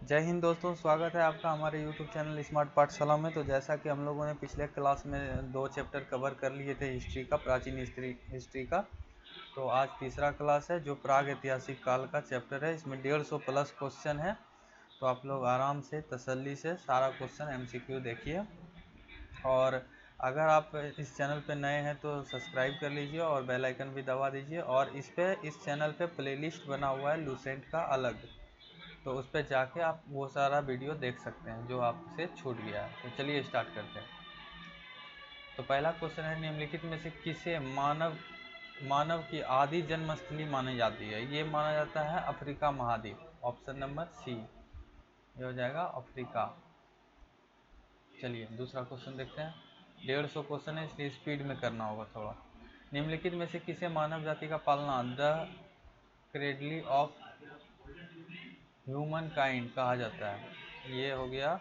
जय हिंद दोस्तों, स्वागत है आपका हमारे यूट्यूब चैनल स्मार्ट पाठशाला में। तो जैसा कि हम लोगों ने पिछले क्लास में 2 चैप्टर कवर कर लिए थे हिस्ट्री का, प्राचीन हिस्ट्री का। तो आज तीसरा क्लास है जो प्राग ऐतिहासिक काल का चैप्टर है। इसमें 150 प्लस क्वेश्चन है। तो आप लोग आराम से तसल्ली से सारा क्वेश्चन एमसीक्यू देखिए। और अगर आप इस चैनल पे नए हैं तो सब्सक्राइब कर लीजिए और बेल आइकन भी दबा दीजिए। और इस चैनल पे प्लेलिस्ट बना हुआ है लूसेंट का अलग, तो उस पर जाके आप वो सारा वीडियो देख सकते हैं जो आपसे छूट गया है। तो चलिए स्टार्ट करते हैं। तो पहला क्वेश्चन है, निम्नलिखित में से किसे मानव मानव की आदि जन्मस्थली मानी जाती है? ये माना जाता है अफ्रीका महाद्वीप। ऑप्शन नंबर सी, ये हो जाएगा अफ्रीका। चलिए दूसरा क्वेश्चन देखते हैं। 150 क्वेश्चन है इसलिए स्पीड में करना होगा थोड़ा। निम्नलिखित में से किसे मानव जाति का पालना द क्रेडली ऑफ ह्यूमन काइंड कहा जाता है? ये हो गया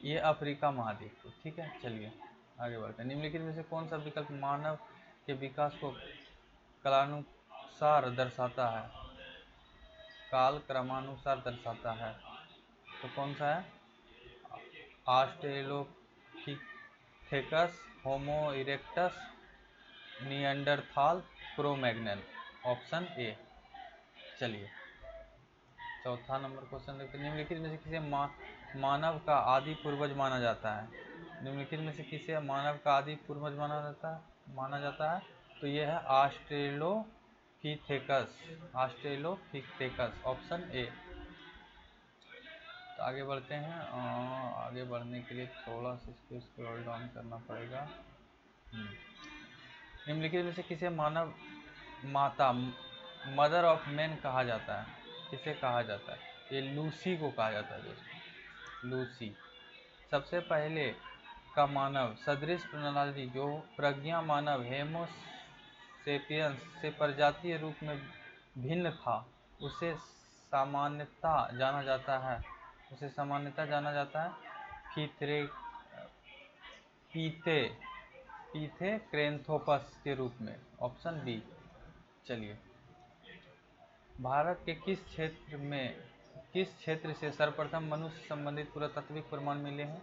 ये अफ्रीका महाद्वीप को। ठीक है, चलिए आगे बढ़ते हैं। निम्नलिखित में से कौन सा विकल्प मानव के विकास को कालानुसार दर्शाता है? काल क्रमानुसार दर्शाता है तो कौन सा है? Australopithecus, Homo erectus, Neanderthal, Cro-Magnon. Option A. चलिए चौथा नंबर क्वेश्चन देखते हैं। निम्नलिखित में से किसे मानव का आदि पूर्वज माना जाता है? निम्नलिखित में से किसे मानव का आदि पूर्वज माना जाता है? तो यह है ऑस्ट्रेलोपिथेकस। Australopithecus option A. तो आगे बढ़ते हैं। आगे बढ़ने के लिए थोड़ा सा इसको स्क्रॉल डाउन करना पड़ेगा। निम्नलिखित में से किसे मानव माता मदर ऑफ मैन कहा जाता है? किसे कहा जाता है? ये लूसी को कहा जाता है दोस्तों, लूसी। सबसे पहले का मानव सदृश प्रणाली जो प्रज्ञा मानव हेमोसेपियंस से प्रजातीय रूप में भिन्न था, उसे सामान्यतः जाना जाता है पीथे पीथेक्रेंथोपस के रूप में। Option B. चलिए भारत के किस क्षेत्र से सर्वप्रथम मनुष्य संबंधित पुरातात्विक प्रमाण मिले हैं?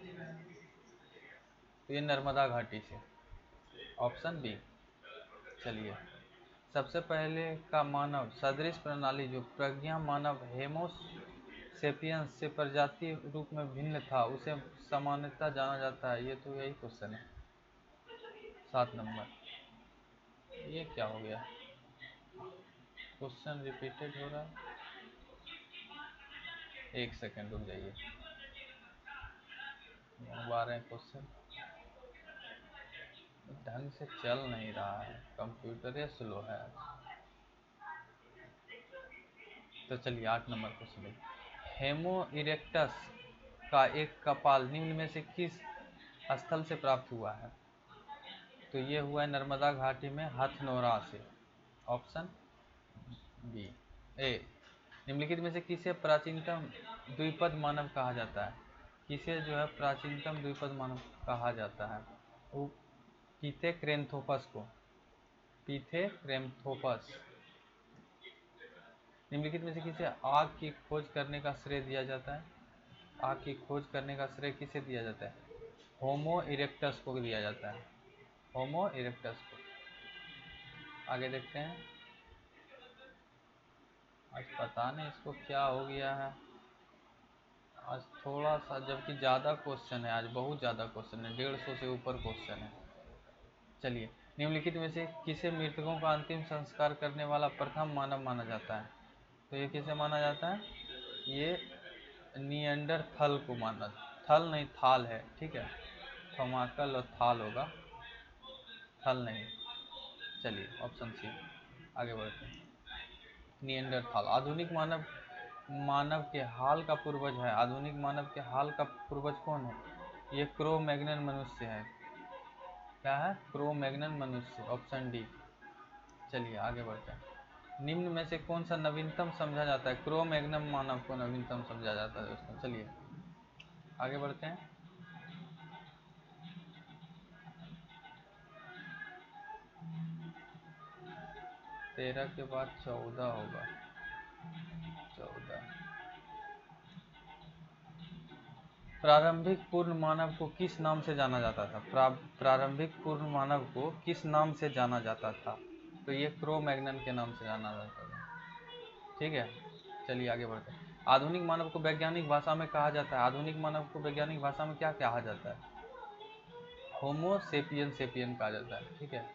तो ये नर्मदा घाटी से। Option B. चलिए सबसे पहले का मानव सदृश प्रणाली जो प्रज्ञा मानव हेमोसेपियंस से प्रजातीय रूप में भिन्न था, उसे सामान्यतः जाना जाता है। ये तो यही क्वेश्चन है 7 नंबर। ये क्या हो गया? क्वेश्चन रिपीटेड हो रहा है। एक सेकंड रुक जाइए, दोबारा क्वेश्चन ढंग से चल नहीं रहा है, कंप्यूटर ये स्लो है। तो चलिए 8 नंबर क्वेश्चन। हेमो इरेक्टस का एक कपाल निम्न में से किस स्थल से प्राप्त हुआ है? तो ये हुआ है नर्मदा घाटी में हथनोरा से। ऑप्शन बी ए। निम्नलिखित में से किसे प्राचीनतम द्विपद मानव कहा जाता है? किसे जो है प्राचीनतम द्विपद मानव कहा जाता है? वो पीथेक्रेंथोपस को। पीथेक्रेंथोपस। निम्नलिखित में से किसे आग की खोज करने का श्रेय दिया जाता है? आग की खोज करने का श्रेय किसे दिया जाता है? होमो इरेक्टस को दिया जाता है। होमो इरेक्टस को। आगे देखते हैं। आज पता नहीं इसको क्या हो गया है, आज थोड़ा सा, जबकि ज़्यादा क्वेश्चन है, आज बहुत ज़्यादा क्वेश्चन है, 150 से ऊपर क्वेश्चन है। चलिए निम्नलिखित में से किसे मृतकों का अंतिम संस्कार करने वाला प्रथम मानव माना जाता है? तो ये किसे माना जाता है? ये निएंडरथल को माना। थल नहीं थाल है, ठीक है, थमाकल और थाल होगा, थल नहीं। चलिए ऑप्शन सी। आगे बढ़ते हैं। निएंडरथाल आधुनिक मानव के हाल का पूर्वज है। आधुनिक मानव के हाल का पूर्वज कौन है? ये क्रो मैग्नन मनुष्य है। क्या है? क्रो मैग्नन मनुष्य। Option D. चलिए आगे बढ़ते हैं। निम्न में से कौन सा नवीनतम समझा जाता है? क्रो मैग्नम मानव को नवीनतम समझा जाता है दोस्तों। चलिए आगे बढ़ते हैं। 13 के बाद 14 होगा। 14 प्रारंभिक पूर्ण मानव को किस नाम से जाना जाता था? प्रारंभिक पूर्ण मानव को किस नाम से जाना जाता था? तो ये क्रो मैग्नन के नाम से जाना जाता था। ठीक है, चलिए आगे बढ़ते हैं। आधुनिक मानव को वैज्ञानिक भाषा में कहा जाता है, आधुनिक मानव को वैज्ञानिक भाषा में क्या कहा जाता है? होमो सेपियन सेपियन कहा जाता है। ठीक है,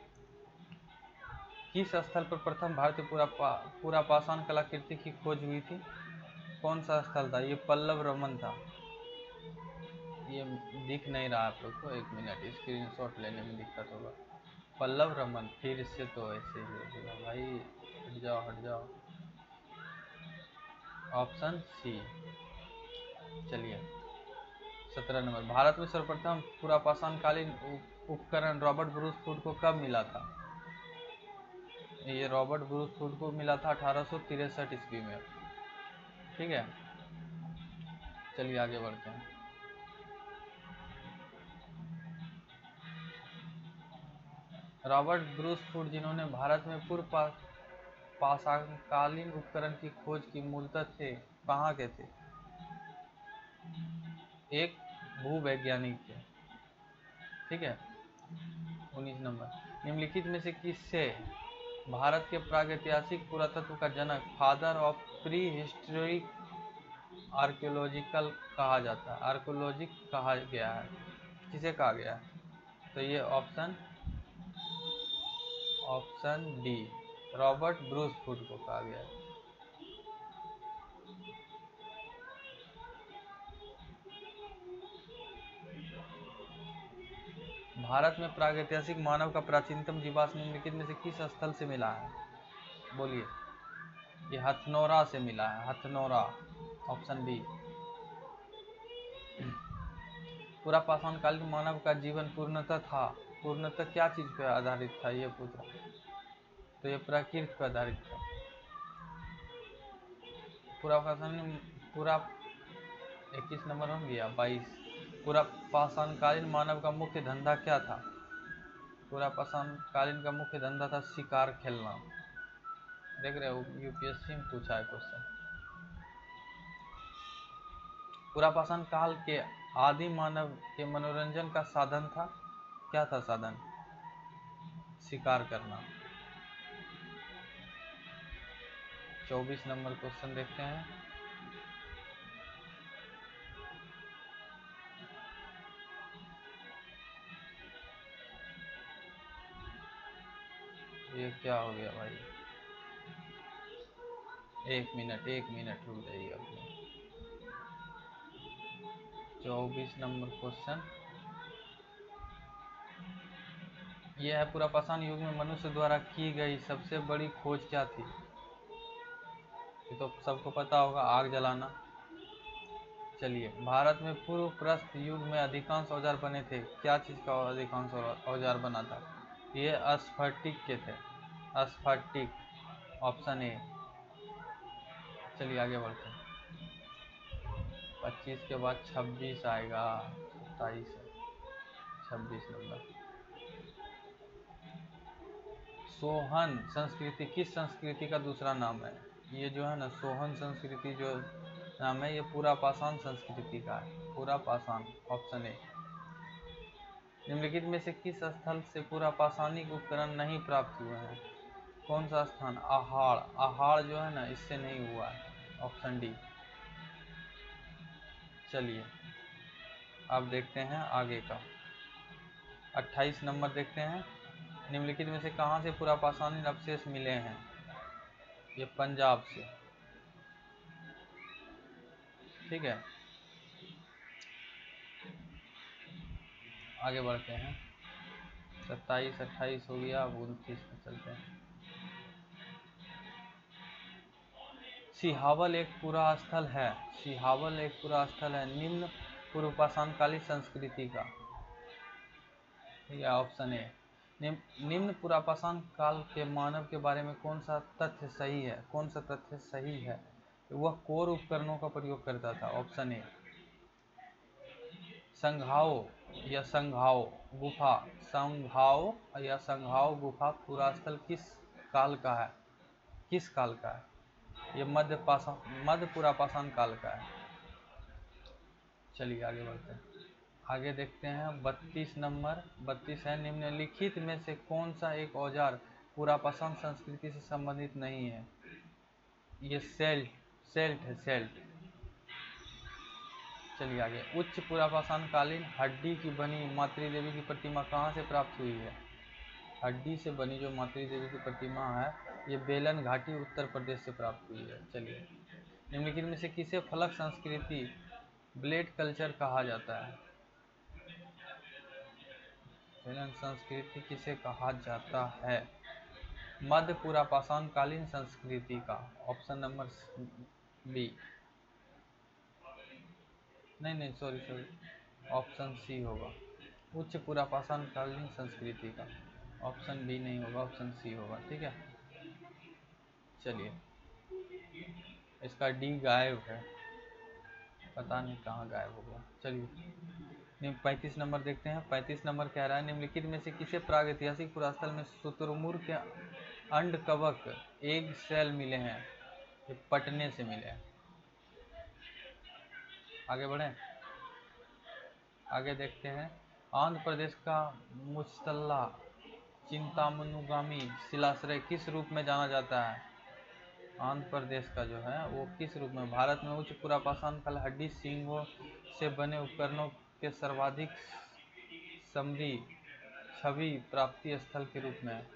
किस स्थल पर प्रथम भारतीय पूरा पाषाण कलाकृति की खोज हुई थी? कौन सा स्थल था? ये पल्लव रमन था। ये दिख नहीं रहा आप लोग को, एक मिनट, स्क्रीनशॉट लेने में दिक्कत होगा। पल्लव रमन, फिर इससे तो ऐसे ही होगा भाई, हट जाओ हट जाओ। Option C. चलिए 17 नंबर, भारत में सर्वप्रथम पूरा पाषाणकालीन उपकरण रॉबर्ट ब्रूस फूड को कब मिला था? ये रॉबर्ट ब्रूस फूड को मिला था 1863 ईस्वी में। ठीक है, चलिए आगे बढ़ते हैं। रॉबर्ट ब्रूस फूड जिन्होंने भारत में पूर्व पाषाणकालीन उपकरण की खोज की, मूलतः थे कहाँ के थे? एक भूवैज्ञानिक थे। ठीक है, 19 नंबर, निम्नलिखित में से किससे भारत के प्रागैतिहासिक पुरातत्व का जनक, father of pre historic archaeological कहा जाता है? आर्कियोलॉजिक कहा गया है, किसे कहा गया है? तो ये option D, Robert Bruce food को कहा गया है। भारत में प्रागैतिहासिक मानव का प्राचीनतम जीवाश्म निम्नलिखित में से किस स्थल से मिला है? बोलिए। ये हथनोरा से मिला है, हथनोरा, ऑप्शन बी। पूरा पाषाणकालीन मानव का जीवन पूर्णतः क्या चीज पर आधारित था? ये पूछ रहा, तो ये प्रकृति पर आधारित था। पूरा 21 नंबर हो गया। 22, पूरा पाषाणकालीन मानव का मुख्य धंधा क्या था? पूरा पाषाणकालीन का मुख्य धंधा था शिकार खेलना। देख रहे हो, यूपीएससी में पूछा है क्वेश्चन। पूरा पाषाण काल के आदि मानव के मनोरंजन का साधन था, क्या था साधन? शिकार करना। 24 नंबर क्वेश्चन देखते हैं। ये क्या हो गया भाई, एक मिनट रुक जाइए अपने। 24 नंबर क्वेश्चन ये है, पूरा पाषाण युग में मनुष्य द्वारा की गई सबसे बड़ी खोज क्या थी? ये तो सबको पता होगा, आग जलाना। चलिए, भारत में पूर्व प्रस्थ युग में अधिकांश औजार बने थे, क्या चीज का अधिकांश औजार बना था? ये स्फटिक के थे, स्फटिक, ऑप्शन ए। चलिए आगे बढ़ते हैं। 25 के बाद 26 आएगा, 27 है, 26 नंबर। सोहन संस्कृति किस संस्कृति का दूसरा नाम है? ये जो है ना, सोहन संस्कृति जो नाम है, ये पूरा पाषाण संस्कृति का है, पूरा पाषाण, ऑप्शन ए। निम्नलिखित में से किस स्थल से पूरा पाषाणिक उपकरण नहीं प्राप्त हुए हैं? कौन सा स्थान? आहाड़, आहाड़ जो है ना, इससे नहीं हुआ है, ऑप्शन डी। चलिए अब देखते हैं आगे का, 28 नंबर देखते हैं। निम्नलिखित में से कहां से पूरा पाषाणिक अवशेष मिले हैं? ये पंजाब से। ठीक है, आगे बढ़ते हैं। 27 28 हो गया, अब 29 में चलते हैं। सिहावल एक पूरा स्थल है, सिहावल एक पूरा स्थल है निम्न पूर्व पाषाणकालीन संस्कृति का, या ऑप्शन ए। निम्न पूरा पाषाण काल के मानव के बारे में कौन सा तथ्य सही है? कौन सा तथ्य सही है? वह कोर उपकरणों का प्रयोग करता था, ऑप्शन ए। संघाओ या संघाओ गुफा, संघाओ या संघाओ गुफा पूरा स्थल किस काल का है? किस काल का है? ये मध्य पूरा पाषाण काल का है। चलिए आगे बढ़ते हैं। आगे देखते हैं 32 नंबर। 32 है, निम्नलिखित में से कौन सा एक औजार पुरापाषाण संस्कृति से संबंधित नहीं है? ये सेल्ट है, सेल्ट। चलिए आगे। उच्च पुरापाषाण कालीन हड्डी की बनी मातृ देवी की प्रतिमा कहाँ से प्राप्त हुई है? हड्डी से बनी जो मातृ देवी की प्रतिमा है, ये बेलन घाटी उत्तर प्रदेश से प्राप्त हुई है। चलिए, निम्नलिखित में से किसे फलक संस्कृति ब्लेड कल्चर कहा जाता है? बेलन संस्कृति किसे कहा जाता है? मध्य पुरापाषाण कालीन संस्कृति का। Option number B. नहीं, सॉरी, ऑप्शन सी होगा। उच्च पुरापाषाण कालीन संस्कृति का। ऑप्शन बी नहीं होगा, ऑप्शन सी होगा। ठीक है, चलिए। इसका डी गायब है, पता नहीं कहाँ गायब हो गया। चलिए 35 नंबर देखते हैं। 35 नंबर कह रहा है, निम्नलिखित में से किसे प्रागैतिहासिक पुरास्थल में शुतुरमुर्ग के अंड कवक एग सेल मिले हैं? ये पटने से मिले हैं। आगे बढ़े, आगे देखते हैं। आंध्र प्रदेश का मुचतल्ला चिंतामनुगामी शिलाश्रय किस रूप में जाना जाता है? आंध्र प्रदेश का जो है वो किस रूप में? भारत में उच्च पुरापाषाण काल हड्डी सींगों से बने उपकरणों के सर्वाधिक समृद्धि छवि प्राप्ति स्थल के रूप में।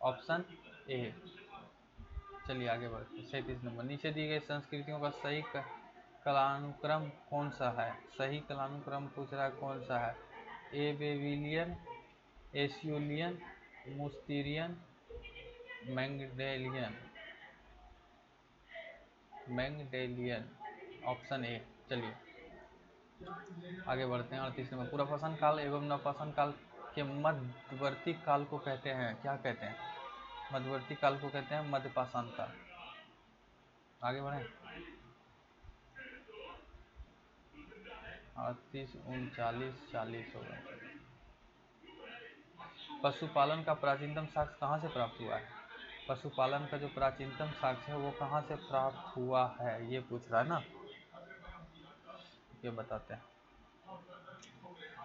Option A. चलिए आगे बढ़ते हैं। 37 नंबर। नीचे दी गई संस्कृतियों का सही कालानुक्रम कौन सा है? सही कालानुक्रम पूछ रहा है, कौन सा है? ए बेबीलियन, एशियोलियन, मुस्तीरियन, मैंगडेलियन। मैंगडेलियन, ऑप्शन ए। चलिए आगे बढ़ते हैं। 38 नंबर। पुरापाषाण काल एवं नवपाषाण काल के मध्यवर्ती काल को कहते हैं, क्या कहते हैं? मध्यवर्ती काल को कहते हैं मध्यपाषाण काल। आगे बढ़े। 38, 39, 40 होगा। पशुपालन का प्राचीनतम साक्ष्य कहाँ से प्राप्त हुआ है? पशुपालन का जो प्राचीनतम साक्ष्य है वो कहाँ से प्राप्त हुआ है, ये पूछ रहा है ना। ये बताते हैं।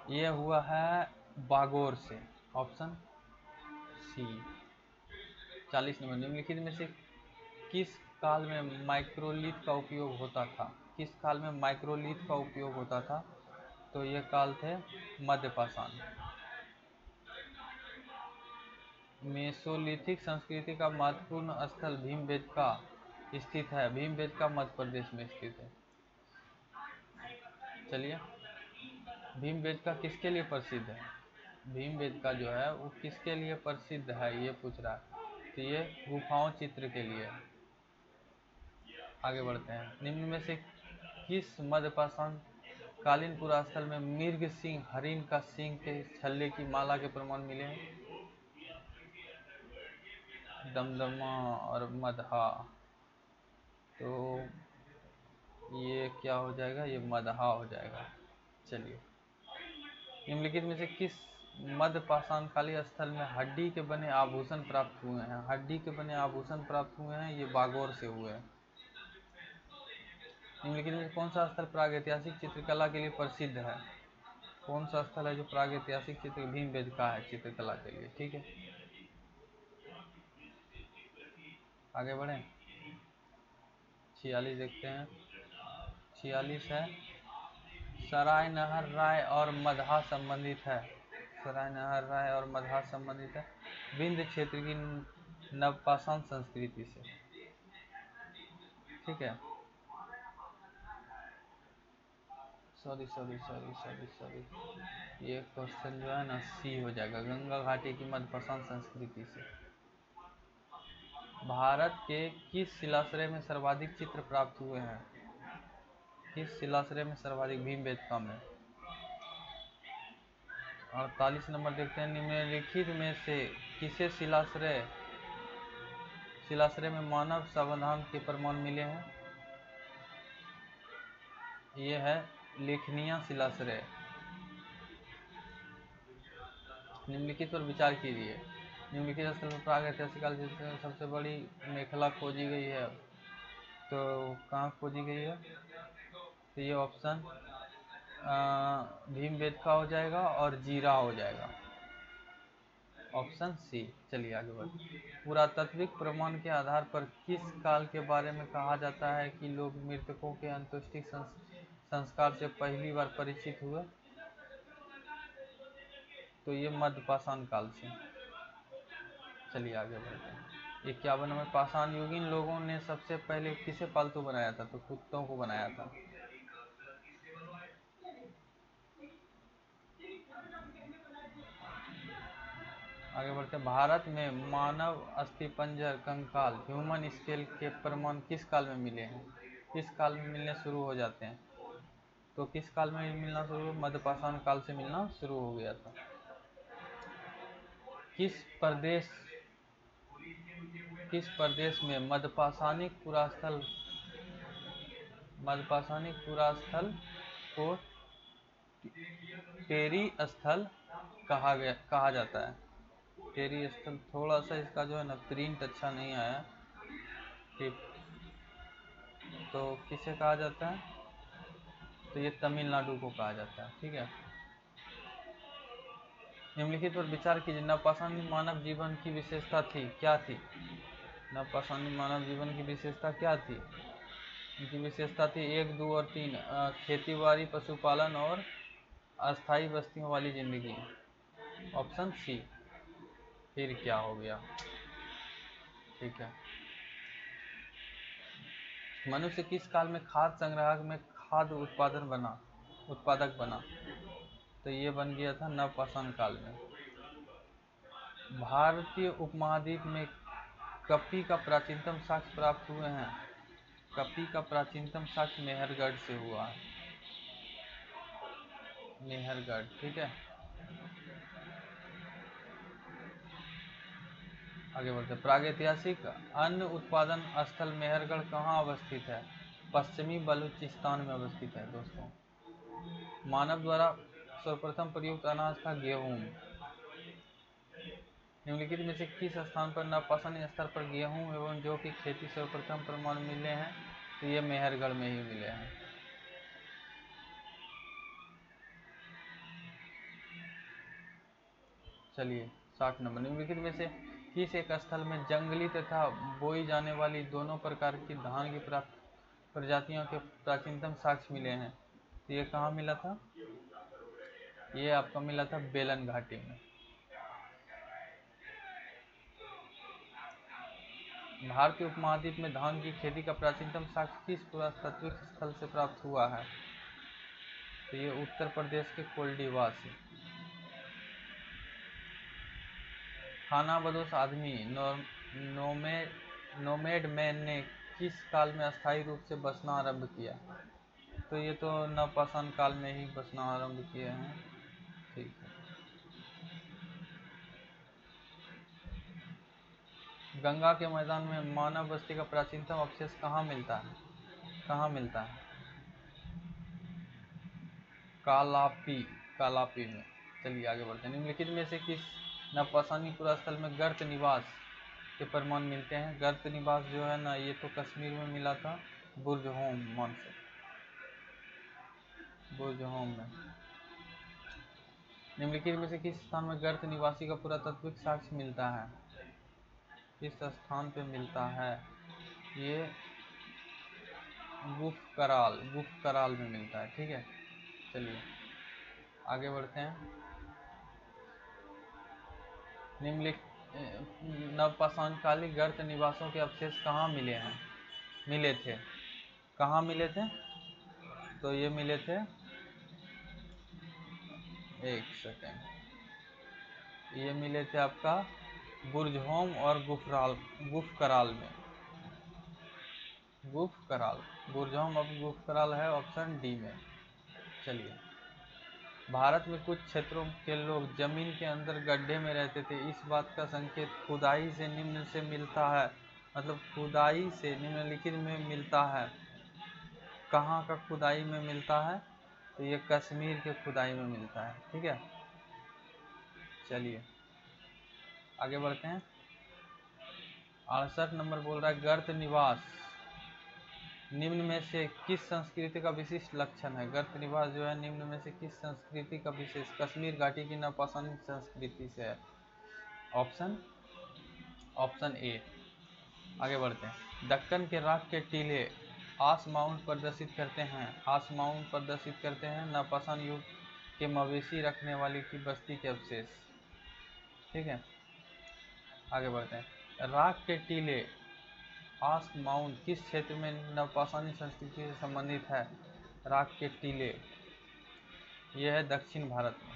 ये हुआ है बागोर से। Option C. 40 नंबर। निम्नलिखित में से किस काल में माइक्रोलिथ का उपयोग होता था? किस काल में माइक्रोलिथ का उपयोग होता था? तो ये काल थे मध्यपाषाण। मेसोलिथिक संस्कृति का महत्वपूर्ण स्थल भीमबेटका स्थित है। भीमबेटका मध्य प्रदेश में स्थित है। चलिए, भीमबेटका किसके लिए प्रसिद्ध है? भीमबेटका जो है वो किसके लिए प्रसिद्ध है, ये पूछ रहा है। तो ये गुफाओं चित्र के लिए। आगे बढ़ते हैं। निम्न में से किस मध्यपाषाण कालीन पुरास्थल में मृग सिंह हरिण का सिंह के छल्ले की माला के प्रमाण मिले हैं? दमदमा और मदहा। तो ये क्या हो जाएगा? ये मदहा हो जाएगा। चलिए, निम्नलिखित में से किस मध्यपाषाण कालीन स्थल में हड्डी के बने आभूषण प्राप्त हुए हैं? हड्डी के बने आभूषण प्राप्त हुए हैं, ये बागोर से हुए हैं। निम्नलिखित में कौन सा स्थल प्रागैतिहासिक चित्रकला के लिए प्रसिद्ध है? कौन सा स्थल है जो प्रागैतिहासिक चित्र भीमबेटका है चित्रकला के लिए? ठीक है, आगे बढ़े। 46 देखते हैं। 46 है, सराय नहर राय और मदहा संबंधित है। सराय नहर राय और मदहा संबंधित है विंध्य क्षेत्र की नवपाषाण संस्कृति से। ठीक है, सॉरी, ये क्वेश्चन जो है ना सी हो जाएगा। गंगा घाटी की मध्यपाषाण संस्कृति से। भारत के किस शिलाश्रय में सर्वाधिक चित्र प्राप्त हुए हैं? किस शिलाश्रय में सर्वाधिक? भीमबेटका में। 48 नंबर देखते हैं। निम्नलिखित में से किसे शिलाश्रय में मानव समाधान के प्रमाण मिले हैं? ये है लेखनिया शिलाश्रय। निम्नलिखित पर विचार कीजिए। निम्नलिखित स्थल पर प्रागैतिहासिक काल से सबसे बड़ी मेखला खोजी गई है। तो कहाँ खोजी गई है? तो ये ऑप्शन भीमबेटका हो जाएगा और जीरा हो जाएगा, ऑप्शन सी। चलिए आगे बढ़ते। पुरातात्विक प्रमाण के आधार पर किस काल के बारे में कहा जाता है कि लोग मृतकों के अंत्येष्टि संस्कार से पहली बार परिचित हुए? तो ये मध्यपाषाण काल से। चलिए आगे बढ़ते हैं। 51 में पाषाण युगीन लोगों ने सबसे पहले किसे पालतू बनाया था? तो कुत्तों को बनाया था। आगे बढ़ते हैं। भारत में मानव अस्थिपंजर कंकाल ह्यूमन स्केल के प्रमाण किस काल में मिले हैं? किस काल में मिलने शुरू हो जाते हैं? तो किस काल में मिलना शुरू? मध्यपाषाण काल से मिलना शुरू हो गया था। किस प्रदेश में मध्यपाषाणिक पुरास्थल को टेरी स्थल कहा जाता है? टेरी स्थल, थोड़ा सा इसका जो है ना प्रिंट अच्छा नहीं आया, ठीक। तो किसे कहा जाता है? तो ये तमिलनाडु को कहा जाता है, ठीक है। निम्नलिखित पर विचार कीजिए। नवपाषाणी मानव जीवन की विशेषता थी, क्या थी? नवपाषाणी मानव जीवन की विशेषता क्या थी? उनकी विशेषता थी 1, 2 और 3, खेती-बाड़ी, पशुपालन और अस्थायी बस्तियों वाली जिंदगी, ऑप्शन सी। फिर क्या हो गया? ठीक है। मनुष्य किस काल में खाद्य संग्राहक में खाद्य उत्पादक बना? तो ये बन गया था नवपाषाण काल में। भारतीय उपमहाद्वीप में कपी का प्राचीनतम साक्ष्य प्राप्त हुए हैं। कपी का प्राचीनतम साक्ष्य मेहरगढ़ से हुआ है, मेहरगढ़, ठीक है। आगे बढ़ते। प्रागैतिहासिक अन्न उत्पादन स्थल मेहरगढ़ कहाँ अवस्थित है? पश्चिमी बलूचिस्तान में अवस्थित है दोस्तों। मानव द्वारा सर्वप्रथम प्रयुक्त अनाज था गेहूं। निम्नलिखित में से किस स्थान पर नवपाषाणी स्तर पर गेहूं एवं जौ की खेती सर्वप्रथम प्रमाण मिले हैं? तो ये मेहरगढ़ में ही मिले हैं। चलिए 60 नंबर। निम्नलिखित में से किस एक स्थल में जंगली तथा बोई जाने वाली दोनों प्रकार की धान की प्रजातियों के प्राचीनतम साक्ष्य मिले हैं? तो ये कहाँ मिला था? ये आपका मिला था बेलन घाटी में। भारतीय उपमहाद्वीप में धान की खेती का प्राचीनतम साक्ष्य किस पुरातात्विक स्थल से प्राप्त हुआ है? तो ये उत्तर प्रदेश के कोल्डीवास से। खानाबदोश आदमी नोमेड मैन ने किस काल में अस्थायी रूप से बसना आरंभ किया? तो ये तो नवपाषाण काल में ही बसना आरंभ किए हैं, ठीक है। गंगा के मैदान में मानव बस्ती का प्राचीनतम अवशेष कहाँ मिलता है? कहाँ मिलता है? कालापी में। चलिए आगे बढ़ते हैं। निम्नलिखित में से किस नवपाषाणी पुरास्थल में गर्त निवास के प्रमाण मिलते हैं? गर्त निवास जो है ना, ये तो कश्मीर में मिला था, बुर्जहोम में। निम्नलिखित में से किस स्थान में गर्त निवासी का पुरातात्विक साक्ष्य मिलता है? किस स्थान पे मिलता है? ये गुफ कराल में मिलता है, ठीक है। चलिए आगे बढ़ते हैं। निम्नलिखित नवपाषाण कालीन गर्त निवासों के अवशेष कहाँ मिले थे? कहाँ मिले थे? तो ये मिले थे, एक सेकेंड, ये मिले थे आपका बुर्जहोम और गुफ कराल में। बुर्जहोम और गुफ कराल है ऑप्शन डी में। चलिए, भारत में कुछ क्षेत्रों के लोग जमीन के अंदर गड्ढे में रहते थे। इस बात का संकेत खुदाई से निम्न से मिलता है, मतलब खुदाई से निम्नलिखित में मिलता है। कहाँ का खुदाई में मिलता है? तो ये कश्मीर के खुदाई में मिलता है, ठीक है। चलिए आगे बढ़ते हैं। 68 नंबर बोल रहा है गर्त निवास निम्न में से किस संस्कृति का विशिष्ट लक्षण है? गर्त निवास जो है निम्न में से किस संस्कृति का विशेष? कश्मीर घाटी की नवपाषाण संस्कृति से है। Option A. आगे बढ़ते हैं। दक्कन के राख के टीले आस माउंट प्रदर्शित करते हैं नवपाषाण युग के मवेशी रखने वाली की बस्ती के अवशेष। ठीक है, आगे बढ़ते हैं। राख के टीले आस माउंट किस क्षेत्र में नवपाषाणी संस्कृति से संबंधित है? राख के टीले यह है दक्षिण भारत में।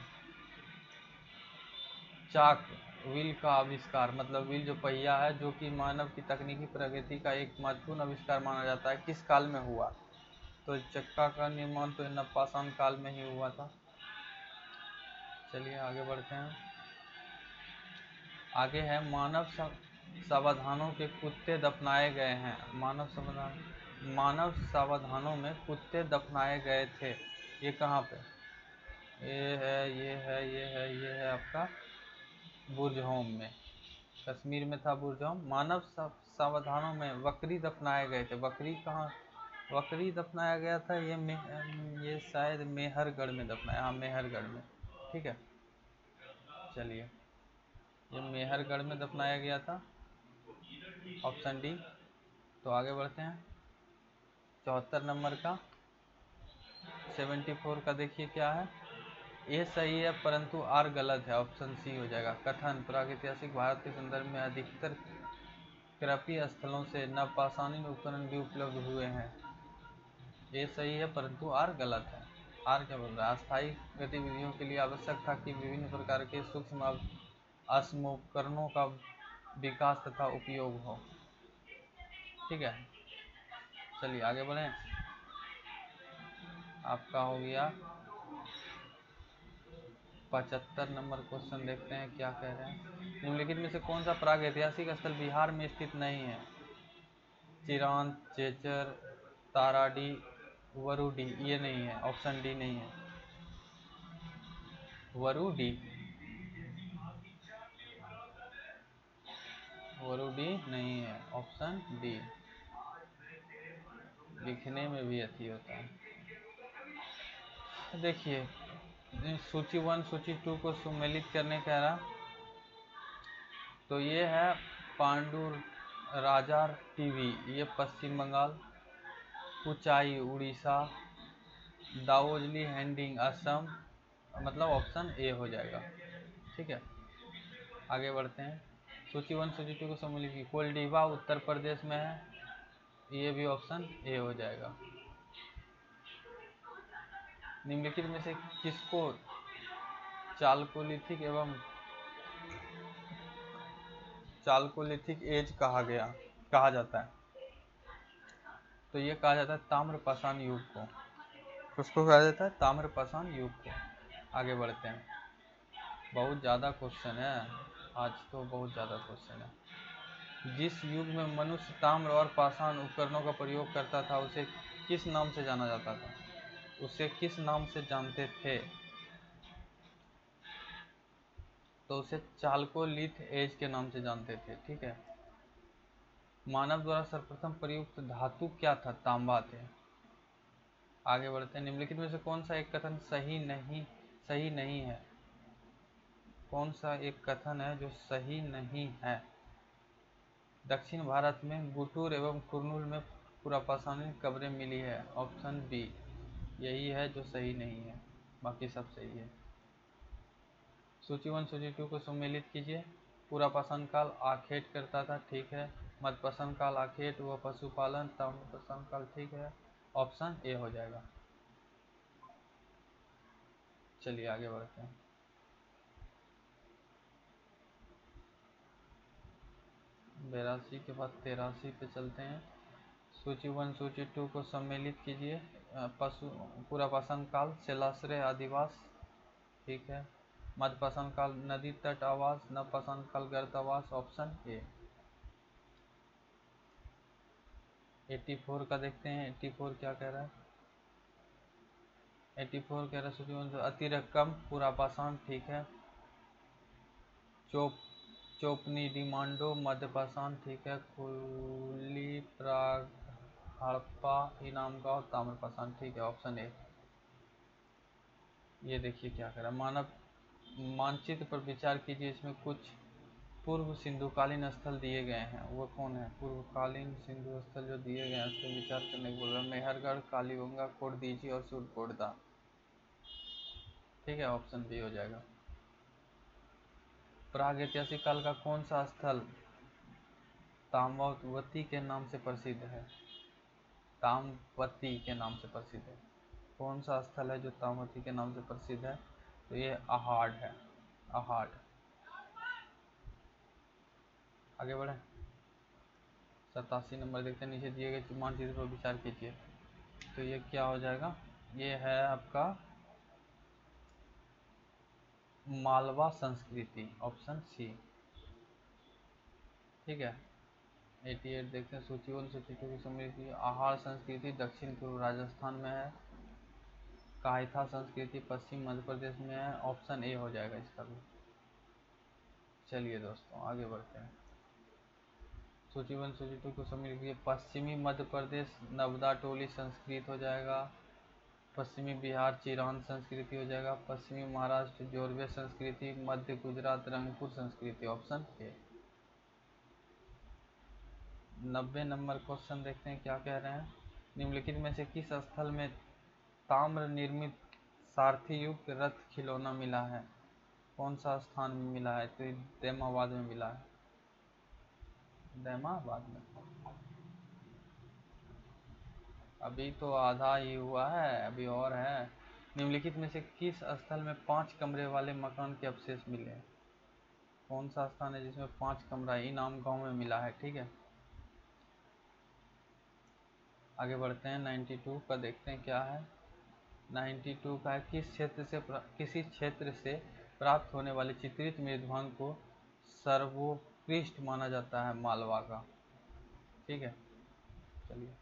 चाक व्हील का आविष्कार, मतलब व्हील जो पहिया है, जो कि मानव की तकनीकी प्रगति का एक महत्वपूर्ण आविष्कार माना जाता है, किस काल में हुआ? तो चक्का का निर्माण तो नवपाषाण काल में ही हुआ था। चलिए आगे बढ़ते हैं। आगे है मानव समाधानों के कुत्ते दफनाए गए हैं। मानव समाधानों में कुत्ते दफनाए गए थे। ये कहाँ पे? ये है आपका बुरजहोम में, कश्मीर में था बुरजहोम। मानव समाधानों में बकरी दफनाए गए थे। बकरी कहाँ बकरी दफनाया गया था? ये शायद मेहरगढ़ में दफनाया, हाँ मेहरगढ़ में। ठीक है, चलिए ये मेहरगढ़ में दफनाया गया था, ऑप्शन डी। तो आगे बढ़ते हैं। 74 नंबर का 74 का देखिए क्या है। ये सही है परंतु आर गलत है, ऑप्शन सी हो जाएगा। कथन प्रागैतिहासिक भारत के संदर्भ में अधिकतर कृपीय स्थलों से नवपाषाणी उपकरण भी उपलब्ध हुए हैं। ये सही है परंतु आर गलत है। आर क्या बोल रहा है? अस्थायी गतिविधियों के लिए आवश्यक था कि विभिन्न प्रकार के सूक्ष्म अस्मोपकरणों का विकास तथा उपयोग हो। ठीक है, चलिए आगे बढ़ें। आपका हो गया 75 नंबर क्वेश्चन, देखते हैं क्या कह रहे हैं। निम्नलिखित में से कौन सा प्रागैतिहासिक स्थल बिहार में स्थित नहीं है? चिरांद, चेचर, ताराडी, वरुडी। ये नहीं है, ऑप्शन डी नहीं है। वरुडी नहीं है, ऑप्शन डी। लिखने में भी अच्छी होता है। देखिए सूची 1 सूची 2 को सम्मिलित करने कह रहा, तो ये है पांडु राजार टीवी, ये पश्चिम बंगाल। कुचाई उड़ीसा। दाओजली हैंडिंग असम, मतलब ऑप्शन ए हो जाएगा। ठीक है, आगे बढ़ते हैं। सूची 1 सूची 2 को सम्मिलित की। कोलडीवा उत्तर प्रदेश में है, ये भी ऑप्शन ए हो जाएगा। निम्नलिखित में से किसको चालकोलिथिक एज कहा जाता है? तो ये कहा जाता है ताम्रपाषाण युग को। किसको कहा जाता है? ताम्रपाषाण युग को। आगे बढ़ते हैं। बहुत ज़्यादा क्वेश्चन है आज तो, बहुत ज़्यादा क्वेश्चन है। जिस युग में मनुष्य ताम्र और पाषाण उपकरणों का प्रयोग करता था उसे किस नाम से जाना जाता था? उसे किस नाम से जानते थे? तो उसे चालकोलिथ एज के नाम से जानते थे। ठीक है, मानव द्वारा सर्वप्रथम प्रयुक्त धातु क्या था? तांबा थे। आगे बढ़ते हैं। निम्नलिखित में से कौन सा एक कथन सही नहीं है? कौन सा एक कथन है जो सही नहीं है? दक्षिण भारत में गुटूर एवं कुर्नूल में पुरापाषाणी कब्रें मिली है, ऑप्शन बी यही है जो सही नहीं है, बाकी सब सही है। सूची 1 सूची 2 को सम्मिलित कीजिए। पुरापाषाण काल आखेट करता था, ठीक है। मध्यपाषाण काल आखेट व पशुपालन। ताम्रपाषाण काल, ठीक है, ऑप्शन ए हो जाएगा। चलिए आगे बढ़ते हैं। बेरासी के बाद 83 पे चलते हैं। सूची 1 सूची 2 को सम्मिलित कीजिए। पुरापाषाण काल शैलाश्रय आदिवास, ठीक है। मध्यपाषाण काल नदी तट आवास। नवपाषाण काल गर्त आवास, ऑप्शन ए। 84 का देखते हैं। 84 क्या कह रहा है? 84 कह रहा है सूची अतिरकम पुरापाषाण, ठीक है। चोपनी डिमांडो मध्यपाषाण, ठीक है। कुली प्राग हड़प्पा इनामगांव ताम्रपाषाण, ठीक है ऑप्शन ए। ये देखिए क्या करा, मानव मानचित्र पर विचार कीजिए, इसमें कुछ पूर्व सिंधुकालीन स्थल दिए गए हैं, वो कौन है? पूर्वकालीन सिंधु स्थल जो दिए गए हैं उस पर विचार करने को बोल रहा है। मेहरगढ़, कालीबंगा, कोटदीजी और सूरकोटदा, ठीक है ऑप्शन बी हो जाएगा। प्राग ऐतिहासिक काल का कौन सा स्थल ताम्रवती के नाम से प्रसिद्ध है? ताम्रवती के नाम से प्रसिद्ध है, कौन सा स्थल है जो ताम्रवती के नाम से प्रसिद्ध है? तो ये अहाड़ है, अहाड़। आगे बढ़े, 87 नंबर देखते हैं, नीचे दिए गए मानचित्र पर विचार कीजिए। तो ये क्या हो जाएगा? ये है आपका मालवा संस्कृति, ऑप्शन सी, ठीक है। 88 देखते हैं, सूची 1 सूची 2 की समृद्धि। आहार संस्कृति दक्षिण पूर्व राजस्थान में है। कायथा संस्कृति पश्चिम मध्य प्रदेश में है, ऑप्शन ए हो जाएगा इसका भी। चलिए दोस्तों आगे बढ़ते हैं, सूची 1 सूची 2 को समृद्धि। पश्चिमी मध्य प्रदेश नवदा टोली संस्कृत हो जाएगा। पश्चिमी बिहार चिरान संस्कृति हो जाएगा। पश्चिमी महाराष्ट्र जोरवे संस्कृति। मध्य गुजरात रंगपुर संस्कृति, ऑप्शन ए। 90 नंबर क्वेश्चन देखते हैं क्या कह रहे हैं। निम्नलिखित में से किस स्थल में ताम्र निर्मित सारथी युक्त रथ खिलौना मिला है? कौन सा स्थान में मिला है? तो दैमाबाद में मिला है, दैमाबाद में। अभी तो आधा ही हुआ है, अभी और है। निम्नलिखित में से किस स्थल में 5 कमरे वाले मकान के अवशेष मिले? कौन सा स्थान है जिसमें 5 कमरा है? इनाम गांव में मिला है, ठीक है। आगे बढ़ते हैं, 92 का देखते हैं क्या है। 92 का है, किसी क्षेत्र से प्राप्त होने वाले चित्रित मृदभांग को सर्वोत्कृष्ट माना जाता है मालवा का, ठीक है। चलिए,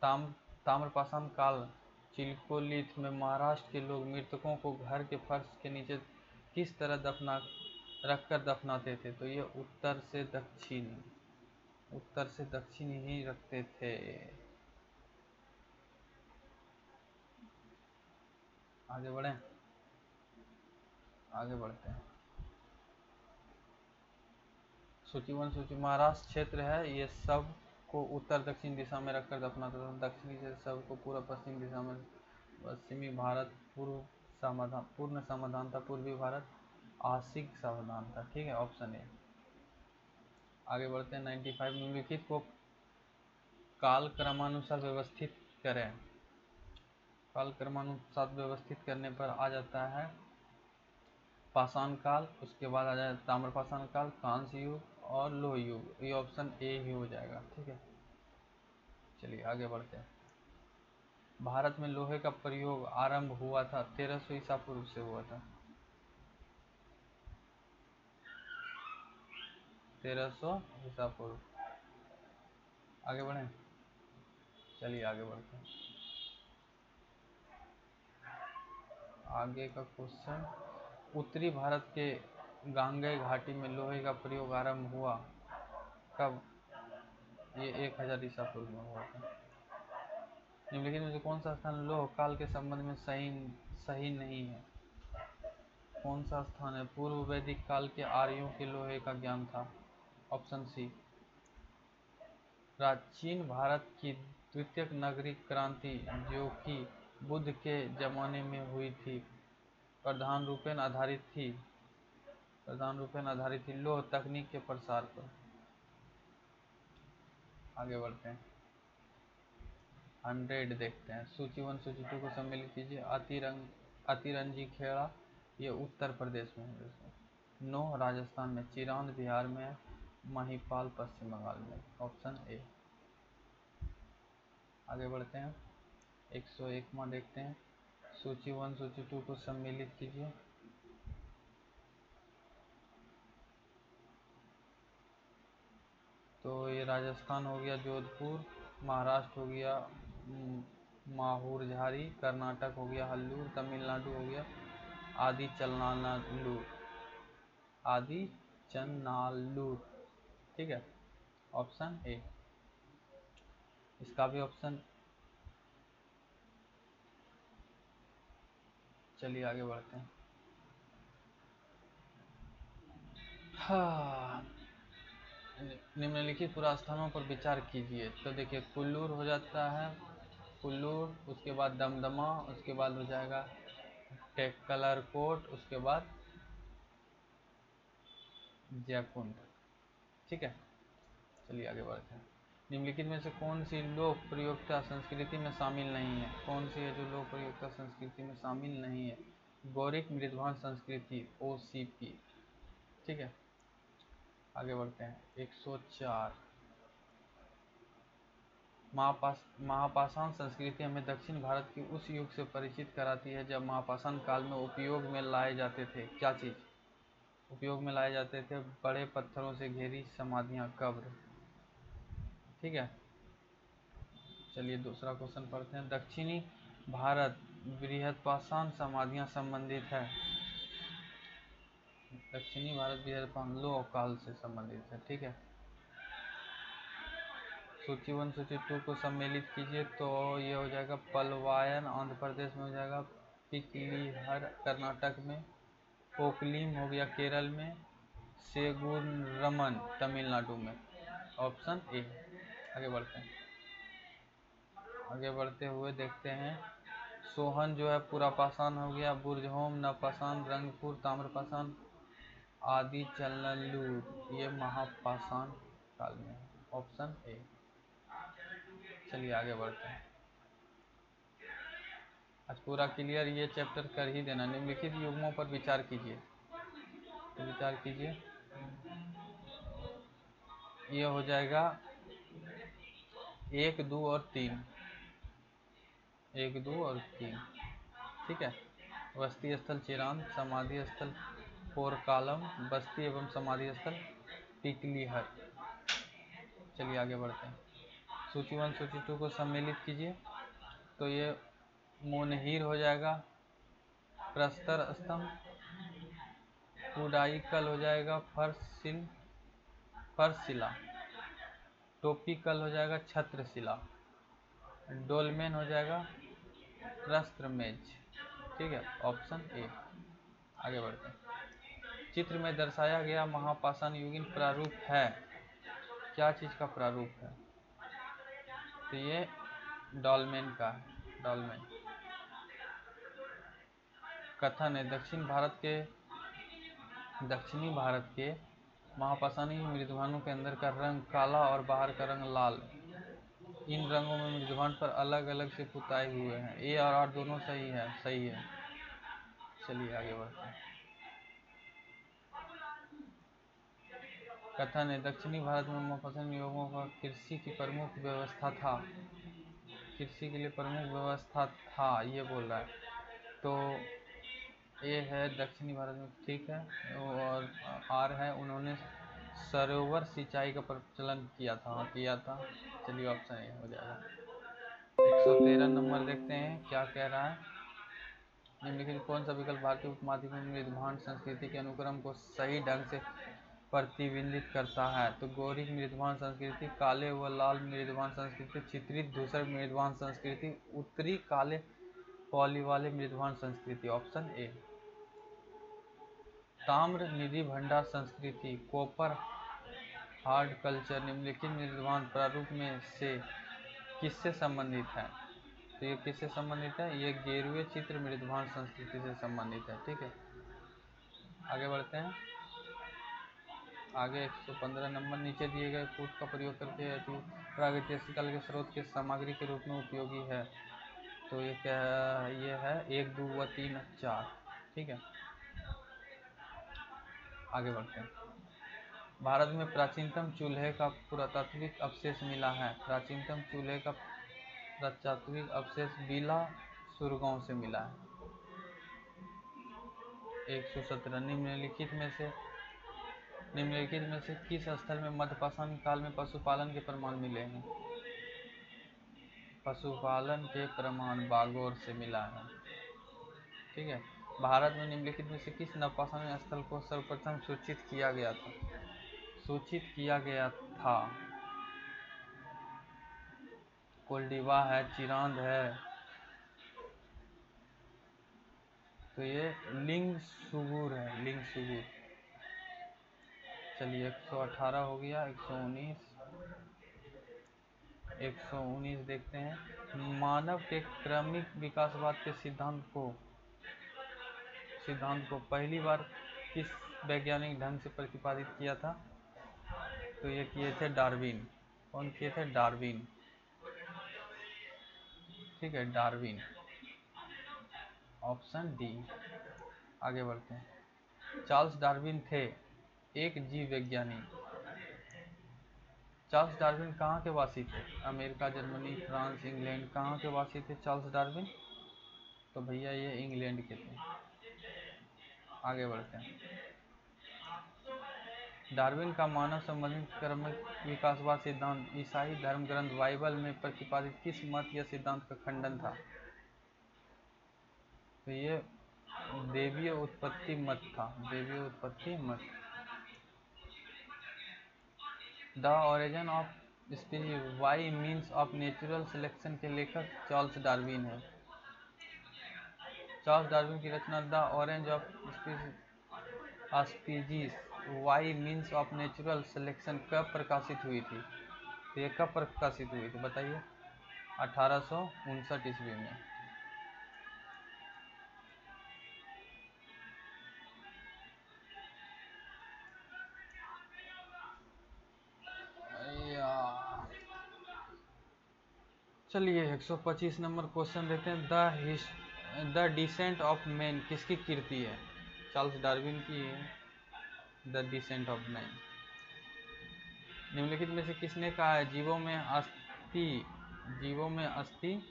ताम्रपाषाण काल चिलकोलिथ में महाराष्ट्र के लोग मृतकों को घर के फर्श के नीचे किस तरह रखकर दफनाते थे? तो ये उत्तर से दक्षिण ही रखते थे। आगे बढ़े, आगे बढ़ते हैं, सूची 1 सूची महाराष्ट्र क्षेत्र है, ये सब को उत्तर दक्षिण दिशा में रखकर दफनाता था। दक्षिणी से सब को पूर्व पश्चिम दिशा में। पश्चिमी भारत पूर्ण समाधान था। पूर्वी भारत आंशिक समाधान था, ठीक है ऑप्शन ए। आगे बढ़ते हैं, 95 निम्नलिखित को काल क्रमानुसार व्यवस्थित करें। काल क्रमानुसार व्यवस्थित करने पर आ जाता है पाषाण काल, उसके बाद आ जाए ताम्रपाषाण काल, कांस्य युग और लोह युग, ये ऑप्शन ए ही हो जाएगा, ठीक है। चलिए आगे बढ़ते हैं, भारत में लोहे का प्रयोग आरंभ हुआ था 1300 ईसा पूर्व से हुआ था। 1300 ईसा पूर्व। आगे बढ़े, चलिए आगे बढ़ते हैं। आगे का क्वेश्चन, उत्तरी भारत के गांगेय घाटी में लोहे का प्रयोग आरंभ हुआ कब? ये 1000 ईसा पूर्व में हुआ था। निम्नलिखित में से कौन सा स्थान लोह काल के संबंध में सही नहीं है? कौन सा स्थान है? पूर्व वैदिक काल के आर्यों के लोहे का ज्ञान था, ऑप्शन सी। प्राचीन भारत की द्वितीयक नागरिक क्रांति जो कि बुद्ध के जमाने में हुई थी प्रधान रूपेण आधारित थी लोह तकनीक के प्रसार पर। आगे बढ़ते हैं, 100 देखते हैं, सूची 1 सूची 2 को सम्मिलित कीजिए। अतिरंजी खेड़ा, ये उत्तर प्रदेश में है। नो राजस्थान में। चिरांद बिहार में। महिपाल पश्चिम बंगाल में, ऑप्शन ए। आगे बढ़ते हैं, 101 में देखते हैं, सूची 1 सूची 2 को सम्मिलित कीजिए। तो ये राजस्थान हो गया जोधपुर, महाराष्ट्र हो गया माहूरझारी, कर्नाटक हो गया हल्लूर, तमिलनाडु हो गया आदि चन्नालूर, ठीक है ऑप्शन ए। इसका भी ऑप्शन। चलिए आगे बढ़ते हैं। हाँ, निम्नलिखित पुरास्थानों पर विचार कीजिए। तो देखिए कुल्लूर हो जाता है, कुल्लूर, उसके बाद दमदमा, उसके बाद हो जाएगा टेक्कलरकोट, उसके बाद जयकुंड। ठीक है, चलिए आगे बढ़ते हैं। निम्नलिखित में से कौन सी लोक प्रयोक्ता संस्कृति में शामिल नहीं है? कौन सी है जो लोक प्रयोक्ता संस्कृति में शामिल नहीं है? गौरिक मृदभान संस्कृति, OCP। ठीक है, आगे बढ़ते हैं। 104, महापाषाण संस्कृति हमें दक्षिण भारत की उस युग से परिचित कराती है जब महापाषाण काल में उपयोग में लाए जाते थे। क्या चीज़ उपयोग में लाए जाते थे? बड़े पत्थरों से घिरी समाधियां, कब्र। ठीक है, चलिए दूसरा क्वेश्चन पढ़ते हैं। दक्षिणी भारत बृहत्पाषाण समाधियां संबंधित है। दक्षिणी भारत बृहत्पाषाण लो काल से संबंधित है। ठीक है, सूची 1 सूची 2 को सम्मिलित कीजिए। तो ये हो जाएगा पलवायन आंध्र प्रदेश में हो जाएगा, पिकलीहर कर्नाटक में, ओकलीम हो गया केरल में, सेगुनरमन तमिलनाडु में। Option A. आगे बढ़ते हैं। आगे बढ़ते हुए देखते हैं। सोहन जो है पुरापाषाण हो गया, बुर्जहोम नवपाषाण, रंगपुर ताम्रपाषाण, आदि चलनलूर ये महापाषाण काल में है। Option A. चलिए आगे बढ़ते हैं। आज पूरा क्लियर ये चैप्टर कर ही देना। निम्नलिखित युग्मों पर विचार कीजिए। तो विचार कीजिए, ये हो जाएगा 1, 2 और 3। 1, 2 और 3। ठीक है, बस्ती स्थल चिरांद, समाधि स्थल पोरकालम, बस्ती एवं समाधि स्थल पिकलीहर। चलिए आगे बढ़ते हैं। सूची 1 सूची 2 को सम्मिलित कीजिए। तो ये मोनहीर हो जाएगा, प्रस्तर स्तंभ, कुडाईकल हो जाएगा, फर्शिला, टोपिकल हो जाएगा, छत्रशिला, डोलमेन हो जाएगा, प्रस्त्रमेज। ठीक है, ऑप्शन ए। आगे बढ़ते हैं। चित्र में दर्शाया गया महापाषाण युगीन प्रारूप है। क्या चीज का प्रारूप है? तो ये डॉलमेन का है, डॉलमेन। कथन है दक्षिणी भारत के महापाषाणी मृदभानों के अंदर का रंग काला और बाहर का रंग लाल। इन रंगों में मृदभान पर अलग अलग से पुताए हुए हैं। ए और आर दोनों सही है, सही है। चलिए आगे बढ़ते हैं। कथन है दक्षिणी भारत में महापाषाण युगों का कृषि की प्रमुख व्यवस्था था। कृषि के लिए प्रमुख व्यवस्था था, ये बोल रहा है। तो ये है दक्षिणी भारत में, ठीक है। और आर है उन्होंने सरोवर सिंचाई का प्रचलन किया था। चलिए ऑप्शन ए हो जाएगा। 113 नंबर देखते हैं क्या कह रहा है। निम्नलिखित कौन सा विकल्प भारतीय उपमहाद्वीप में मृदभान संस्कृति के अनुक्रम को सही ढंग से प्रतिबिंबित करता है? तो गौरिक मृदभान संस्कृति, काले व लाल मृदभान संस्कृति, चित्रित धूसर मृदभान संस्कृति, उत्तरी काले पॉली वाले मृदभान संस्कृति। Option A. ताम्र निधि भंडार संस्कृति, कॉपर हार्ड कल्चर निम्नलिखित मृदभान प्रारूप में से किससे संबंधित है? तो ये किससे संबंधित है? ये गेरुए चित्र मृदभान संस्कृति से संबंधित है। ठीक है, आगे बढ़ते हैं। आगे 115 नंबर, नीचे दिए गए कूट का प्रयोग करके प्रागैतिहासिक काल के स्रोत के सामग्री के रूप में उपयोगी है। तो ये क्या है? ये है 1, 2 व 3, 4। ठीक है, आगे बढ़ते हैं। भारत में प्राचीनतम चूल्हे का पुरातात्विक अवशेष मिला है। प्राचीनतम चूल्हे का पुरातात्विक अवशेष बीला सुरगांव से मिला है। 117 निम्नलिखित में से किस स्थल में मध्यपाषाण काल में पशुपालन के प्रमाण मिले हैं? पशुपालन के प्रमाण बागोर से मिला है। ठीक है, भारत में निम्नलिखित में से किस नवपाषाण स्थल को सर्वप्रथम सूचित किया गया था? कोल्डिवा है, चिरांद है, तो ये लिंगसुगुर है, लिंगसुगुर। चलिए 118 हो गया, 119 देखते हैं। मानव के क्रमिक विकासवाद के सिद्धांत को पहली बार किस वैज्ञानिक ढंग से प्रतिपादित किया था? तो ये किए थे डार्विन। कौन किए थे? डार्विन। ठीक है, डार्विन, ऑप्शन डी। आगे बढ़ते हैं। चार्ल्स डार्विन थे एक जीव वैज्ञानिक। चार्ल्स डार्विन कहाँ के वासी थे? America, Germany, France, England. कहाँ के वासी थे चार्ल्स डार्विन? तो भैया ये इंग्लैंड के थे। आगे बढ़ते हैं। डार्विन का मानव संबंधी क्रमिक विकासवाद सिद्धांत ईसाई धर्म ग्रंथ बाइबल में प्रतिपादित किस मत या सिद्धांत का खंडन था? तो ये देवीय उत्पत्ति मत था, देवीय उत्पत्ति मत। The origin of species by means of natural selection के लेखक चार्ल्स डार्विन है। चार्ल्स डार्विन की रचना the origin of species by means of natural selection कब प्रकाशित हुई थी? तो ये कब प्रकाशित हुई थी बताइए? 1859 ईस्वी में। चलिए 125 नंबर क्वेश्चन देते हैं। द डिसेंट ऑफ मैन किसकी कृति है? चार्ल्स डार्विन की है द डिसेंट ऑफ मैन। निम्नलिखित में से किसने कहा है जीवों में अस्थि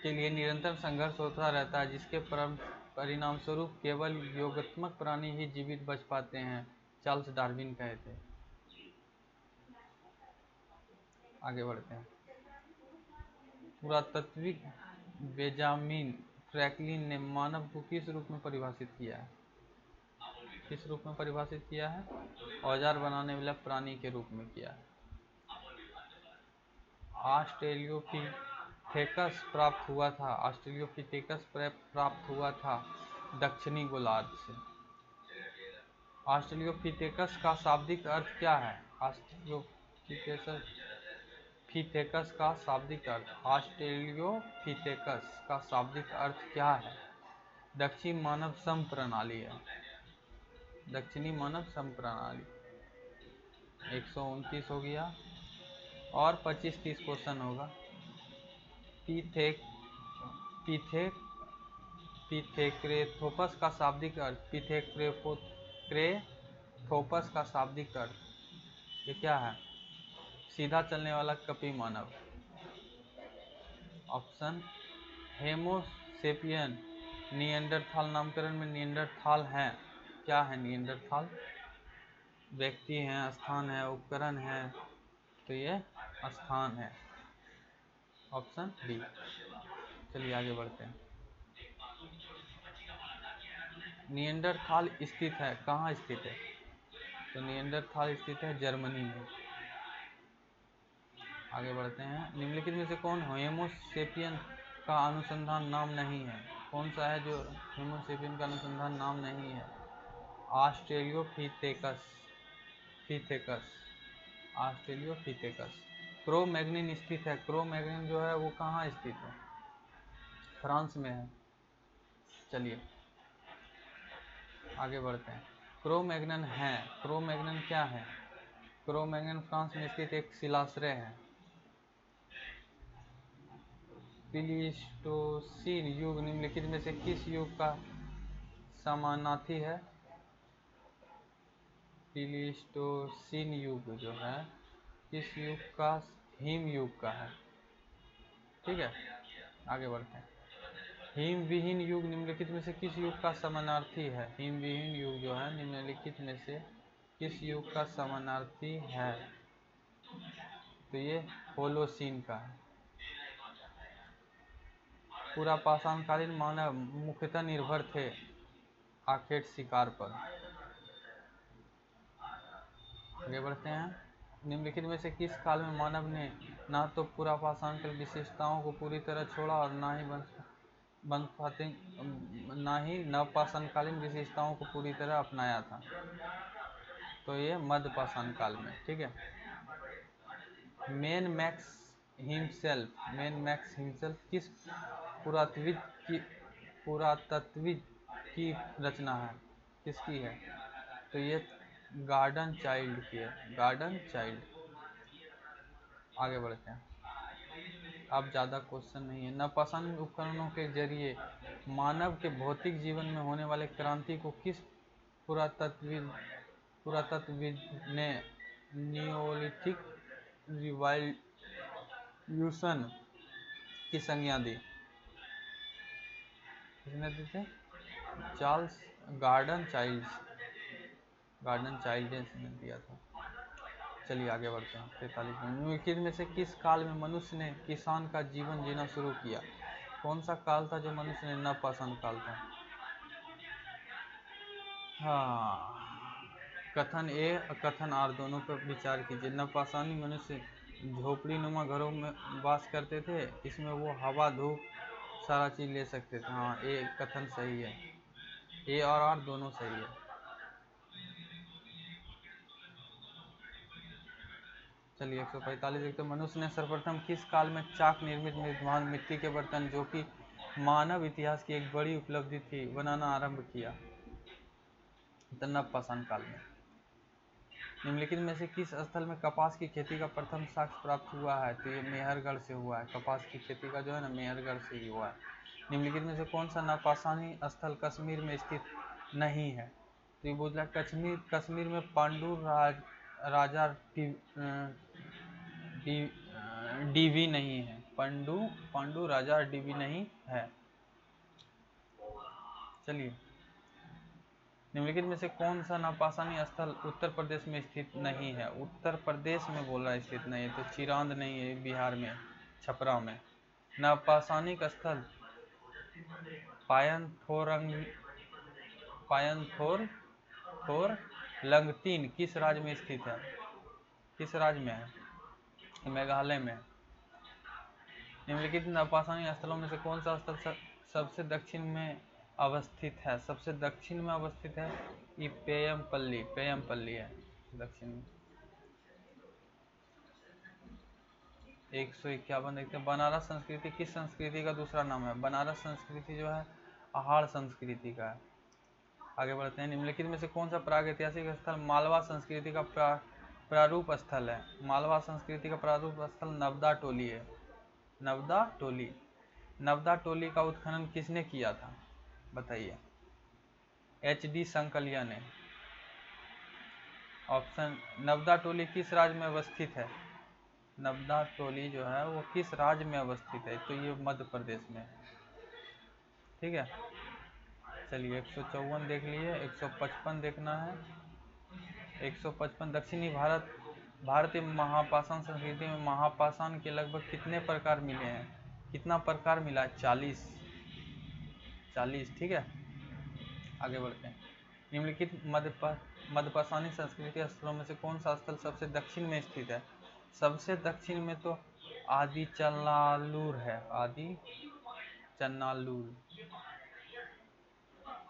के लिए निरंतर संघर्ष होता रहता है, जिसके परिणाम स्वरूप केवल योगात्मक प्राणी ही जीवित बच पाते हैं? चार्ल्स डार्विन कहे थे। आगे बढ़ते हैं। पुरातात्विक बेंजामिन फ्रैंकलिन ने मानव को किस रूप में परिभाषित किया है? किस रूप में परिभाषित किया है? औजार बनाने वाला प्राणी के रूप में किया है। ऑस्ट्रेलोपिथेकस प्राप्त हुआ था दक्षिणी गोलार्ध से। ऑस्ट्रेलोपिथेकस का शाब्दिक अर्थ क्या है? ऑस्ट्रेलोपिथेकस का शाब्दिक अर्थ, ऑस्ट्रेलोपिथेकस का शाब्दिक अर्थ क्या है? दक्षिणी मानव समप्रणाली है, दक्षिणी मानव समप्रणाली। 129 हो गया और 25-30 क्वेश्चन होगा। पिथेक्रेथोपस का शाब्दिक अर्थ, पिथेक्रेथोपस का शाब्दिक अर्थ ये क्या है? सीधा चलने वाला कपी मानव। ऑप्शन हेमोसेपियन। निएंडरथाल नामकरण में निएंडरथाल है, क्या है निएंडरथाल? व्यक्ति है, स्थान है, उपकरण है, तो ये स्थान है, ऑप्शन डी। चलिए आगे बढ़ते हैं। निएंडरथाल स्थित है, कहाँ स्थित है? तो निएंडरथाल स्थित है जर्मनी में। आगे बढ़ते हैं। निम्नलिखित में से कौन होमोसेपियन का अनुसंधान नाम नहीं है? कौन सा है जो होमोसेपियन का अनुसंधान नाम नहीं है? ऑस्ट्रेलियोपिथेकस। क्रो-मैग्निन स्थित है। क्रो-मैग्निन जो है वो कहाँ स्थित है? फ्रांस में है। चलिए आगे बढ़ते हैं। क्रो-मैग्निन है, क्रो-मैग्निन क्या है? क्रो-मैग्निन फ्रांस में स्थित एक शिलाश्रय है। प्लीस्टोसीन युग निम्नलिखित में से किस युग का समानार्थी है? प्लीस्टोसीन युग जो है किस युग का? हिम युग का है। ठीक है, आगे बढ़ते हैं। हिम विहीन युग निम्नलिखित में से किस युग का समानार्थी है? हिम विहीन युग जो है निम्नलिखित में से किस युग का समानार्थी है? तो ये होलोसीन का है। पूरा पाषाणकालीन मानव मुख्यतः निर्भर थे आखेट शिकार पर। आगे बढ़ते हैं। निम्नलिखित में से किस काल में मानव ने ना तो पुरापाषाणकाल विशेषताओं को पूरी तरह छोड़ा और ना ही नवपाषाणकालीन विशेषताओं को पूरी तरह अपनाया था? तो ये मध्यपाषाण काल में। ठीक है। मैन मैक्स हिमसेल्फ किस पुरातत्वविद की रचना है? किसकी है? तो ये गार्डन चाइल्ड की है, गार्डन चाइल्ड। आगे बढ़ते हैं। अब ज़्यादा क्वेश्चन नहीं है। नवपाषाण उपकरणों के जरिए मानव के भौतिक जीवन में होने वाले क्रांति को किस पुरातत्वविद ने नियोलिथिक रिवॉल्यूशन की संज्ञा दी? किसने दी थी? चार्ल्स गार्डन चाइल्ड ने दिया था। चलिए आगे बढ़ते हैं। 43 में निम्नलिखित में से किस काल में मनुष्य ने किसान का जीवन जीना शुरू किया? कौन सा काल था जो मनुष्य ने? नवपाषाण काल था। हाँ, कथन ए और कथन आर दोनों पर विचार कीजिए। नवपाषाणी मनुष्य झोपड़ी नुमा घरों में वास करते थे, इसमें वो हवा धूप सारा चीज ले सकते थे। हाँ, ए कथन सही है। ए और आर दोनों सही है। चलिए 145 देखते हैं। मनुष्य ने सर्वप्रथम किस काल में चाक निर्मित निर्माण मिट्टी के बर्तन, जो कि मानव इतिहास की एक बड़ी उपलब्धि थी, बनाना आरंभ किया? नवपाषाण काल में। निम्नलिखित में से किस स्थल में कपास की खेती का प्रथम साक्ष्य प्राप्त हुआ है? तो ये मेहरगढ़ से हुआ है। कपास की खेती का जो है ना, मेहरगढ़ से ही हुआ है। निम्नलिखित में से कौन सा नवपाषाणी स्थल कश्मीर में स्थित नहीं है? तो ये बोला कश्मीर में पांडु राजा डीवी नहीं है। पांडु राजा डीवी नहीं है। चलिए, निम्नलिखित में से कौन सा नवपाषाणी स्थल उत्तर प्रदेश में स्थित नहीं है? उत्तर प्रदेश में बोल रहा है स्थित नहीं है, तो चिरांद नहीं है, बिहार में छपरा में। नवपाषाणिक स्थल पायनथोर लंगतीन किस राज्य में स्थित है? किस राज्य में है? मेघालय में। निम्नलिखित नवपाषाणी स्थलों में से कौन सा स्थल सबसे दक्षिण में अवस्थित है? सबसे दक्षिण में अवस्थित है ये पेयमपल्ली है दक्षिण में। 151 देखते हैं। बनारस संस्कृति किस संस्कृति का दूसरा नाम है? बनारस संस्कृति जो है आहार संस्कृति का है। आगे बढ़ते हैं। निम्नलिखित में से कौन सा प्रागैतिहासिक स्थल मालवा संस्कृति का प्रारूप स्थल है? मालवा संस्कृति का प्रारूप स्थल नवदा टोली है। नवदा टोली का उत्खनन किसने किया था? बताइए। HD संकलिया ने। ऑप्शन, नवदा टोली किस राज्य में अवस्थित है? नवदा टोली जो है वो किस राज्य में अवस्थित है? तो ये मध्य प्रदेश में। ठीक है। चलिए 154 देख लिए। 155 देखना है। 155 दक्षिणी भारतीय महापाषाण संस्कृति में महापाषाण के लगभग कितने प्रकार मिले हैं? कितना प्रकार मिला है? 40। ठीक है। आगे बढ़ते हैं। निम्नलिखित मध्यपाषाणी संस्कृति स्थलों में से कौन सा स्थल सबसे दक्षिण में स्थित है? सबसे दक्षिण में तो आदि चन्नालूर है। आदि चन्नालूर।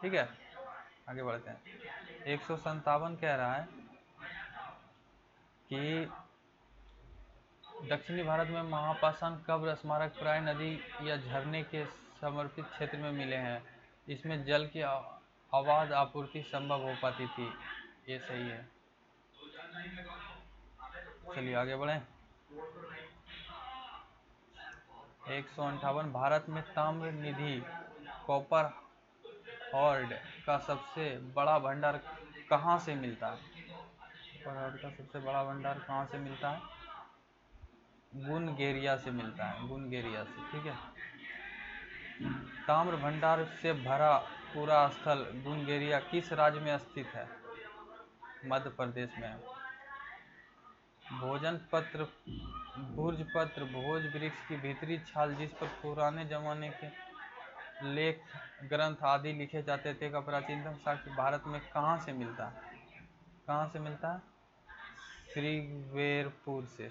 ठीक है। आगे बढ़ते हैं। 157 कह रहा है कि दक्षिणी भारत में महापाषाण कब्र स्मारक प्राय नदी या झरने के समर्पित क्षेत्र में मिले हैं। इसमें जल की अबाध आपूर्ति संभव हो पाती थी। ये सही है। चलिए आगे बढ़ें। 158 भारत में ताम्र निधि कॉपर हॉर्ड का सबसे बड़ा भंडार कहाँ से मिलता है? कॉपर हॉर्ड का सबसे बड़ा भंडार कहाँ से मिलता है? बुनगेरिया से मिलता है। बुनगेरिया से। ठीक है। ताम्र भंडार से भरा पूरा स्थल बुनगेरिया किस राज्य में स्थित है? मध्य प्रदेश में। भोजपत्र भोज वृक्ष की भीतरी छाल जिस पर पुराने जमाने के लेख ग्रंथ आदि लिखे जाते थे का प्राचीनतम साक्ष्य भारत में कहाँ से मिलता है? कहाँ से मिलता है? श्रीगवेरपुर से।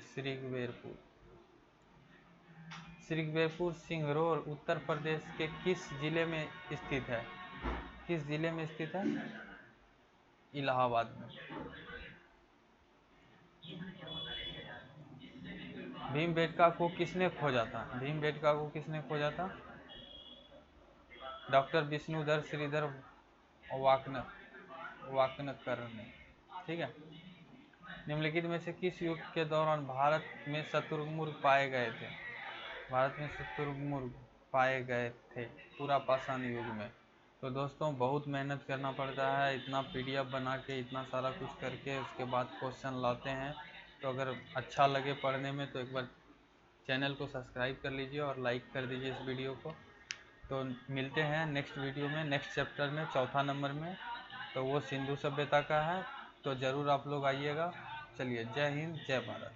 श्रीगवेरपुर सिंगरौर उत्तर प्रदेश के किस जिले में स्थित है? किस जिले में स्थित है? इलाहाबाद में। भीमबेटका को किसने खोजा था? भीमबेटका को किसने खोजा था? डॉक्टर विष्णुधर श्रीधर वाकनकर ने। ठीक है। निम्नलिखित में से किस युग के दौरान भारत में शुतुरमुर्ग पाए गए थे? भारत में शुतुरमुर्ग पाए गए थे पूरा पाषाण युग में। तो दोस्तों बहुत मेहनत करना पड़ता है, इतना पीडीएफ बना के इतना सारा कुछ करके उसके बाद क्वेश्चन लाते हैं। तो अगर अच्छा लगे पढ़ने में तो एक बार चैनल को सब्सक्राइब कर लीजिए और लाइक कर दीजिए इस वीडियो को। तो मिलते हैं नेक्स्ट वीडियो में, नेक्स्ट चैप्टर में, चौथा नंबर में। तो वो सिंधु सभ्यता का है, तो ज़रूर आप लोग आइएगा। चलिए, जय हिंद, जय भारत।